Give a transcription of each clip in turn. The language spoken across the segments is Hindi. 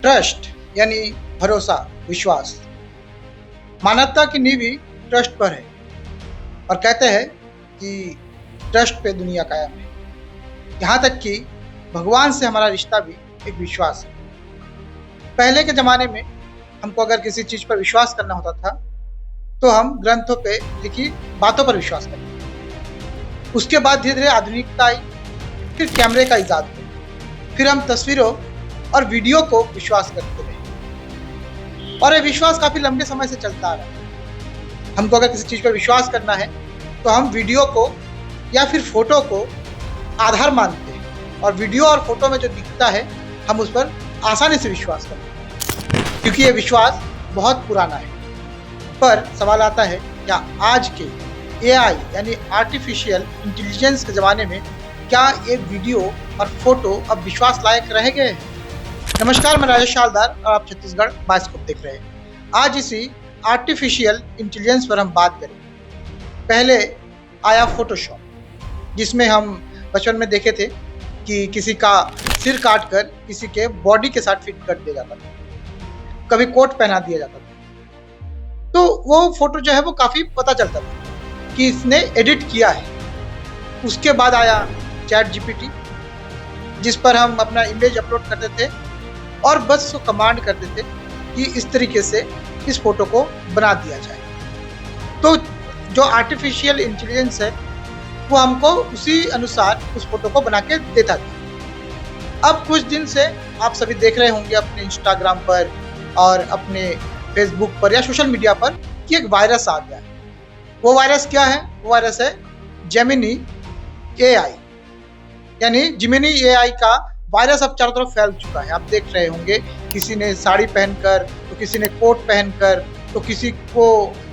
ट्रस्ट यानी भरोसा, विश्वास। मानवता की नींव ही ट्रस्ट पर है और कहते हैं कि ट्रस्ट पे दुनिया कायम है। यहाँ तक कि भगवान से हमारा रिश्ता भी एक विश्वास है। पहले के ज़माने में हमको अगर किसी चीज़ पर विश्वास करना होता था तो हम ग्रंथों पे लिखी बातों पर विश्वास करते थे। उसके बाद धीरे धीरे आधुनिकता आई, फिर कैमरे का इजाद हुआ, फिर हम तस्वीरों और वीडियो को विश्वास करते रहे और ये विश्वास काफ़ी लंबे समय से चलता आ रहा है। हमको अगर किसी चीज़ पर विश्वास करना है तो हम वीडियो को या फिर फोटो को आधार मानते हैं और वीडियो और फोटो में जो दिखता है हम उस पर आसानी से विश्वास करते हैं क्योंकि ये विश्वास बहुत पुराना है। पर सवाल आता है, क्या आज के एआई यानी आर्टिफिशियल इंटेलिजेंस के ज़माने में क्या ये वीडियो और फोटो अब विश्वास लायक रह गए हैं? नमस्कार, मैं राजेश हालदार और आप छत्तीसगढ़ बायोस्कोप देख रहे हैं। आज इसी आर्टिफिशियल इंटेलिजेंस पर हम बात करेंगे। पहले आया फोटोशॉप, जिसमें हम बचपन में देखे थे कि किसी का सिर काट कर किसी के बॉडी के साथ फिट कर दिया जाता था, कभी कोट पहना दिया जाता था। तो वो फोटो जो है वो काफ़ी पता चलता था कि इसने एडिट किया है। उसके बाद आया चैट जीपीटी, जिस पर हम अपना इमेज अपलोड करते थे और बस उसको कमांड करते थे कि इस तरीके से इस फोटो को बना दिया जाए। तो जो आर्टिफिशियल इंटेलिजेंस है वो हमको उसी अनुसार उस फोटो को बना के देता था। अब कुछ दिन से आप सभी देख रहे होंगे अपने इंस्टाग्राम पर और अपने फेसबुक पर या सोशल मीडिया पर कि एक वायरस आ गया है। वो वायरस क्या है? वो वायरस है जेमिनी एआई, यानी जिमिनी एआई का वायरस अब चारों तरफ फैल चुका है। आप देख रहे होंगे किसी ने साड़ी पहनकर, तो किसी ने कोट पहनकर, तो किसी को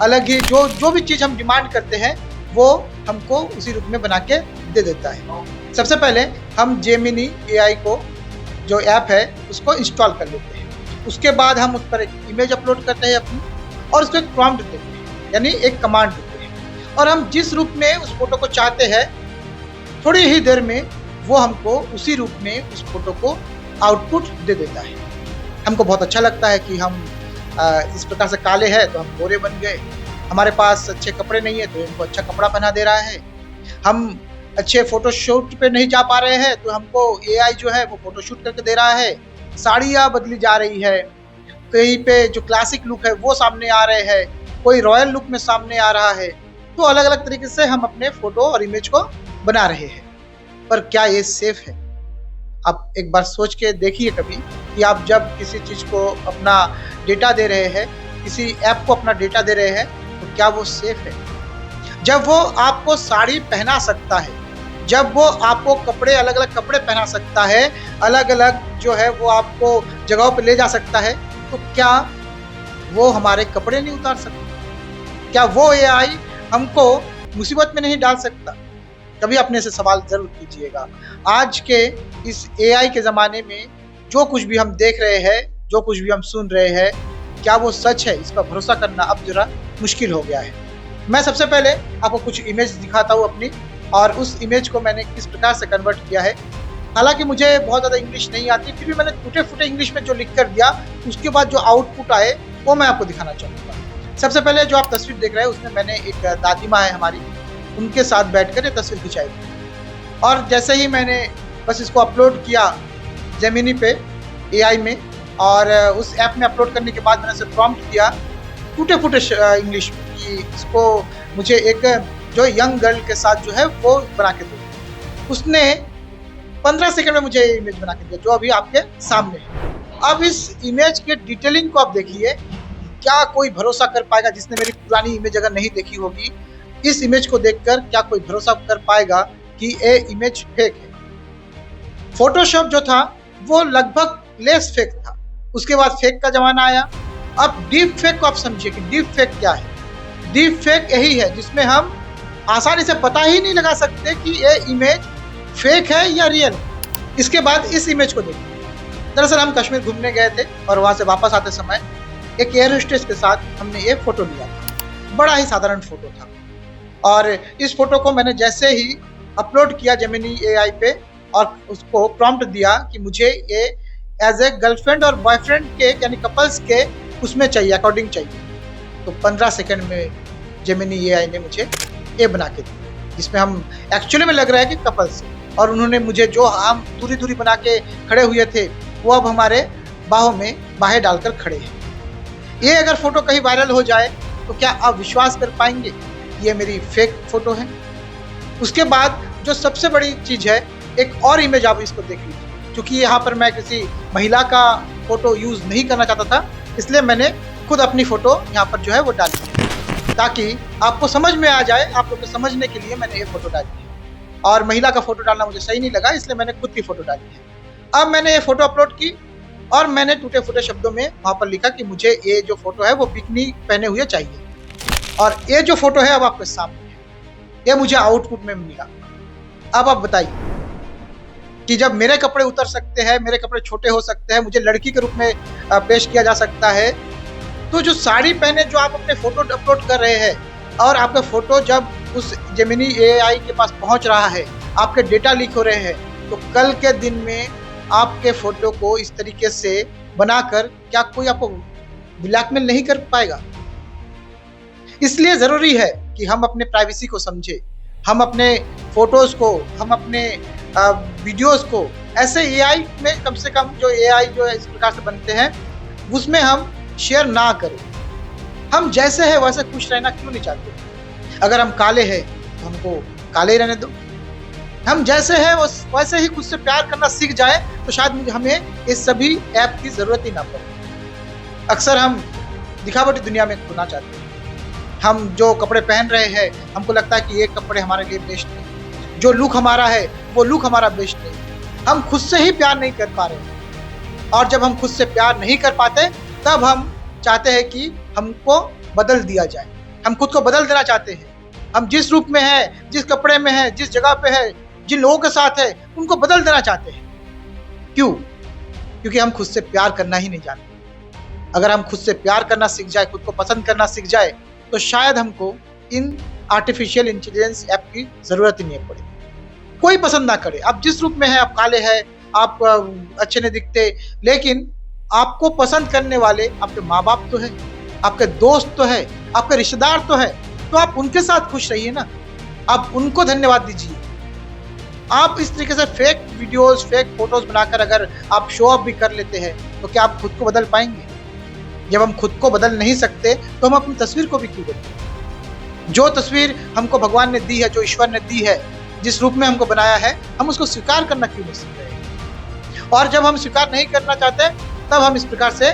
अलग ही जो भी चीज़ हम डिमांड करते हैं वो हमको उसी रूप में बना के दे देता है। सबसे पहले हम जेमिनी एआई को जो ऐप है उसको इंस्टॉल कर लेते हैं। उसके बाद हम उस पर एक इमेज अपलोड करते हैं अपनी और उसको एक प्रॉम्प्ट देते हैं, यानी एक कमांड देते हैं और हम जिस रूप में उस फोटो को चाहते हैं थोड़ी ही देर में वो हमको उसी रूप में उस फोटो को आउटपुट दे देता है। हमको बहुत अच्छा लगता है कि हम इस प्रकार से काले हैं तो हम गोरे बन गए, हमारे पास अच्छे कपड़े नहीं है तो इनको अच्छा कपड़ा पहना दे रहा है, हम अच्छे फोटोशूट पे नहीं जा पा रहे हैं तो हमको एआई जो है वो फोटोशूट करके दे रहा है, साड़ियाँ बदली जा रही है, कहीं पे जो क्लासिक लुक है वो सामने आ रहे हैं, कोई रॉयल लुक में सामने आ रहा है। तो अलग अलग तरीके से हम अपने फोटो और इमेज को बना रहे हैं। पर क्या ये सेफ है? आप एक बार सोच के देखिए कभी कि आप जब किसी चीज़ को अपना डेटा दे रहे हैं, किसी ऐप को अपना डेटा दे रहे हैं, तो क्या वो सेफ है? जब वो आपको साड़ी पहना सकता है, जब वो आपको कपड़े अलग अलग कपड़े पहना सकता है, अलग अलग जो है वो आपको जगहों पे ले जा सकता है, तो क्या वो हमारे कपड़े नहीं उतार सकता? क्या वो एआई हमको मुसीबत में नहीं डाल सकता? कभी अपने से सवाल जरूर कीजिएगा। आज के इस एआई के ज़माने में जो कुछ भी हम देख रहे हैं, जो कुछ भी हम सुन रहे हैं, क्या वो सच है? इस पर भरोसा करना अब जरा मुश्किल हो गया है। मैं सबसे पहले आपको कुछ इमेज दिखाता हूँ अपनी, और उस इमेज को मैंने किस प्रकार से कन्वर्ट किया है। हालांकि मुझे बहुत ज़्यादा इंग्लिश नहीं आती, फिर भी मैंने टूटे फूटे इंग्लिश में जो लिख कर दिया, उसके बाद जो आउटपुट आए वो मैं आपको दिखाना चाहूँगा। सबसे पहले जो आप तस्वीर देख रहे हैं उसमें मैंने एक दादी माँ है हमारी, उनके साथ बैठकर ये तस्वीर खिंचाई थी और जैसे ही मैंने बस इसको अपलोड किया जेमिनी पे एआई में और उस ऐप में अपलोड करने के बाद मैंने इसे प्रॉम्प्ट दिया टूटे फूटे इंग्लिश में कि इसको मुझे एक जो यंग गर्ल के साथ जो है वो बना के दो। उसने 15 सेकंड में मुझे इमेज बना के दिया जो अभी आपके सामने है। अब इस इमेज के डिटेलिंग को आप देखिए, क्या कोई भरोसा कर पाएगा जिसने मेरी पुरानी इमेज अगर नहीं देखी होगी, इस इमेज को देखकर क्या कोई भरोसा कर पाएगा कि ये इमेज फेक है? फोटोशॉप जो था वो लगभग लेस फेक था, उसके बाद फेक का जमाना आया। अब डीप फेक को आप समझिए कि डीप फेक क्या है। डीप फेक यही है जिसमें हम आसानी से पता ही नहीं लगा सकते कि ये इमेज फेक है या रियल। इसके बाद इस इमेज को देखिए। दरअसल हम कश्मीर घूमने गए थे और वहाँ से वापस आते समय एक एयर होस्टेस के साथ हमने ये फोटो लिया था। बड़ा ही साधारण फोटो था और इस फोटो को मैंने जैसे ही अपलोड किया जेमिनी एआई पे और उसको प्रॉम्प्ट दिया कि मुझे ये एज ए गर्लफ्रेंड और बॉयफ्रेंड के यानी कपल्स के उसमें चाहिए, अकॉर्डिंग चाहिए। तो 15 सेकंड में जेमिनी एआई ने मुझे ये बना के दी, जिसमें हम एक्चुअली में लग रहा है कि कपल्स, और उन्होंने मुझे जो हम दूरी दूरी बना के खड़े हुए थे वो अब हमारे बाहों में बाहें डालकर खड़े हैं। ये अगर फोटो कहीं वायरल हो जाए तो क्या आप विश्वास कर पाएंगे ये मेरी फेक फोटो है? उसके बाद जो सबसे बड़ी चीज़ है, एक और इमेज आप इसको देख लीजिए। क्योंकि यहाँ पर मैं किसी महिला का फोटो यूज़ नहीं करना चाहता था, इसलिए मैंने खुद अपनी फ़ोटो यहाँ पर जो है वो डाली है, ताकि आपको समझ में आ जाए। आप लोग को समझने के लिए मैंने ये फ़ोटो डाली है, और महिला का फ़ोटो डालना मुझे सही नहीं लगा, इसलिए मैंने खुद की फ़ोटो डाली है। अब मैंने ये फ़ोटो अपलोड की और मैंने टूटे फूटे शब्दों में वहाँ पर लिखा कि मुझे ये जो फ़ोटो है वो बिकनी पहने हुए चाहिए, और ये जो फ़ोटो है अब आपके सामने है, ये मुझे आउटपुट में मिला। अब आप बताइए कि जब मेरे कपड़े उतर सकते हैं, मेरे कपड़े छोटे हो सकते हैं, मुझे लड़की के रूप में पेश किया जा सकता है, तो जो साड़ी पहने जो आप अपने फ़ोटो अपलोड कर रहे हैं, और आपका फ़ोटो जब उस जेमिनी एआई के पास पहुंच रहा है, आपके डेटा लीक हो रहे हैं, तो कल के दिन में आपके फ़ोटो को इस तरीके से बनाकर क्या कोई आपको ब्लैकमेल नहीं कर पाएगा? इसलिए ज़रूरी है कि हम अपने प्राइवेसी को समझें, हम अपने फ़ोटोज़ को, हम अपने वीडियोज़ को ऐसे एआई में कम से कम जो एआई जो है इस प्रकार से बनते हैं उसमें हम शेयर ना करें। हम जैसे हैं वैसे खुश रहना क्यों नहीं चाहते? अगर हम काले हैं तो हमको काले ही रहने दो। हम जैसे हैं वैसे ही खुद से प्यार करना सीख जाए तो शायद हमें इस सभी ऐप की ज़रूरत ही ना पड़े। अक्सर हम दिखावटी दुनिया में खोना चाहते हैं। हम जो कपड़े पहन रहे हैं हमको लगता है कि ये कपड़े हमारे लिए बेस्ट है, जो लुक हमारा है वो लुक हमारा बेस्ट नहीं। हम खुद से ही प्यार नहीं कर पा रहे हैं, और जब हम खुद से प्यार नहीं कर पाते तब हम चाहते हैं कि हमको बदल दिया जाए। हम खुद को बदल देना चाहते हैं। हम जिस रूप में हैं, जिस कपड़े में हैं, जिस जगह पे है, जिन लोगों के साथ है, उनको बदल देना चाहते हैं। क्यों? क्योंकि हम खुद से प्यार करना ही नहीं जानते। अगर हम खुद से प्यार करना सीख जाए, खुद को पसंद करना सीख जाए, तो शायद हमको इन आर्टिफिशियल इंटेलिजेंस ऐप की ज़रूरत ही नहीं पड़े। कोई पसंद ना करे, आप जिस रूप में हैं, आप काले हैं, आप अच्छे नहीं दिखते, लेकिन आपको पसंद करने वाले आपके माँ बाप तो है, आपके दोस्त तो है, आपके रिश्तेदार तो है, तो आप उनके साथ खुश रहिए ना। आप उनको धन्यवाद दीजिए। आप इस तरीके से फेक वीडियोस, फेक फोटोज बनाकर अगर आप शो ऑफ भी कर लेते हैं तो क्या आप खुद को बदल पाएंगे? जब हम खुद को बदल नहीं सकते तो हम अपनी तस्वीर को भी क्यों बदलें? जो तस्वीर हमको भगवान ने दी है, जो ईश्वर ने दी है, जिस रूप में हमको बनाया है, हम उसको स्वीकार करना क्यों नहीं सीख रहे? और जब हम स्वीकार नहीं करना चाहते तब हम इस प्रकार से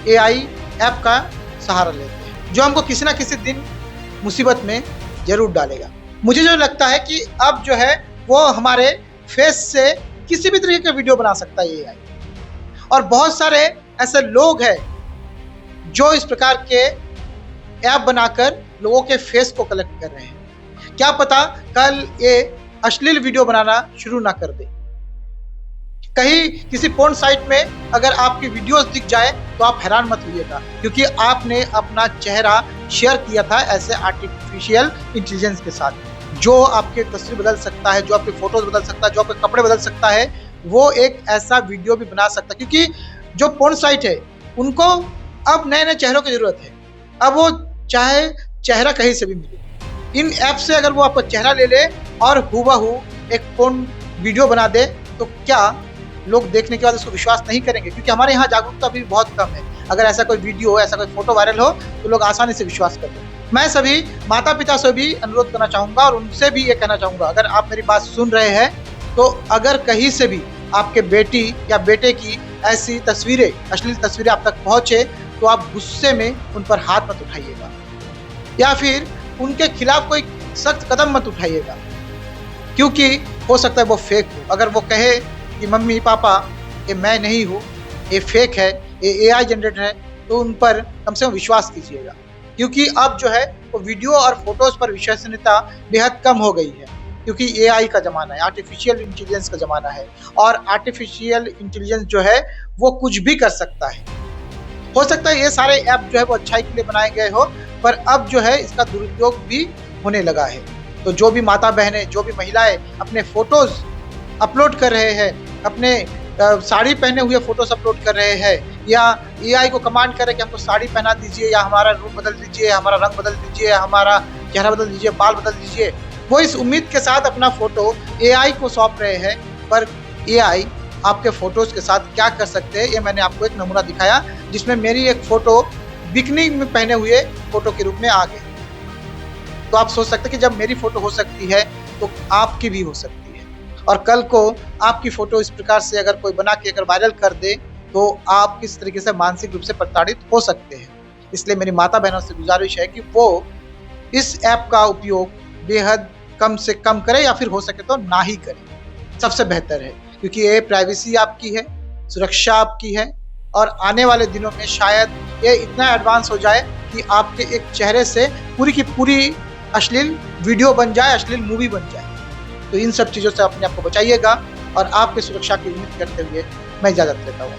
एआई ऐप का सहारा लेते हैं, जो हमको किसी ना किसी दिन मुसीबत में जरूर डालेगा। मुझे जो लगता है कि अब जो है वो हमारे फेस से किसी भी तरीके का वीडियो बना सकता है एआई, और बहुत सारे ऐसे लोग हैं जो इस प्रकार के ऐप बनाकर लोगों के फेस को कलेक्ट कर रहे हैं। क्या पता कल ये अश्लील वीडियो बनाना शुरू ना कर दे। कहीं किसी पोर्न साइट में अगर आपकी वीडियोस दिख जाए तो आप हैरान मत होइएगा, क्योंकि आपने अपना चेहरा शेयर किया था ऐसे आर्टिफिशियल इंटेलिजेंस के साथ, जो आपके तस्वीर बदल सकता है, जो आपके फोटोज बदल सकता है, जो आपके कपड़े बदल सकता है, वो एक ऐसा वीडियो भी बना सकता है। क्योंकि जो पोर्न साइट है उनको अब नए नए चेहरों की जरूरत है। अब वो चाहे चेहरा कहीं से भी मिले, इन ऐप से अगर वो आपका चेहरा ले ले और हूबहू एक पोर्न वीडियो बना दे तो क्या लोग देखने के बाद उसको विश्वास नहीं करेंगे? क्योंकि हमारे यहाँ जागरूकता भी बहुत कम है। अगर ऐसा कोई वीडियो, ऐसा कोई फोटो वायरल हो तो लोग आसानी से विश्वास करते हैं। मैं सभी माता पिता से भी अनुरोध करना चाहूँगा और उनसे भी ये कहना चाहूँगा, अगर आप मेरी बात सुन रहे हैं तो अगर कहीं से भी आपके बेटी या बेटे की ऐसी तस्वीरें, अश्लील तस्वीरें आप तक पहुँचे तो आप गुस्से में उन पर हाथ मत उठाइएगा, या फिर उनके खिलाफ कोई सख्त कदम मत उठाइएगा, क्योंकि हो सकता है वो फेक हो। अगर वो कहे कि मम्मी पापा ये मैं नहीं हूँ, ये फेक है, ये एआई जनरेटर है, तो उन पर कम से कम विश्वास कीजिएगा। क्योंकि अब जो है वो वीडियो और फोटोज़ पर विश्वसनीयता बेहद कम हो गई है, क्योंकि एआई का ज़माना है, आर्टिफिशियल इंटेलिजेंस का ज़माना है, और आर्टिफिशियल इंटेलिजेंस जो है वो कुछ भी कर सकता है। हो सकता है ये सारे ऐप जो है वो अच्छाई के लिए बनाए गए हो, पर अब जो है इसका दुरुपयोग भी होने लगा है। तो जो भी माता बहनें, जो भी महिलाएं अपने फ़ोटोज़ अपलोड कर रहे हैं, अपने साड़ी पहने हुए फोटोज अपलोड कर रहे हैं, या एआई को कमांड करे कि हमको साड़ी पहना दीजिए, या हमारा रूप बदल दीजिए, हमारा रंग बदल दीजिए, हमारा चेहरा बदल दीजिए, बाल बदल दीजिए। वो इस उम्मीद के साथ अपना फोटो एआई को सौंप रहे हैं, पर एआई आपके फोटोज के साथ क्या कर सकते हैं, ये मैंने आपको एक नमूना दिखाया, जिसमें मेरी एक फोटो बिकनी में पहने हुए फोटो के रूप में आ गई। तो आप सोच सकते हैं कि जब मेरी फोटो हो सकती है तो आपकी भी हो सकती है, और कल को आपकी फोटो इस प्रकार से अगर कोई बना के अगर वायरल कर दे तो आप किस तरीके से मानसिक रूप से प्रताड़ित हो सकते हैं। इसलिए मेरी माता बहनों से गुजारिश है कि वो इस ऐप का उपयोग बेहद कम से कम करें, या फिर हो सके तो ना ही करें, सबसे बेहतर है, क्योंकि ये प्राइवेसी आपकी है, सुरक्षा आपकी है, और आने वाले दिनों में शायद ये इतना एडवांस हो जाए कि आपके एक चेहरे से पूरी की पूरी अश्लील वीडियो बन जाए, अश्लील मूवी बन जाए। तो इन सब चीज़ों से अपने आप को बचाइएगा, और आपकी सुरक्षा की उम्मीद करते हुए मैं इजाज़त लेता हूँ।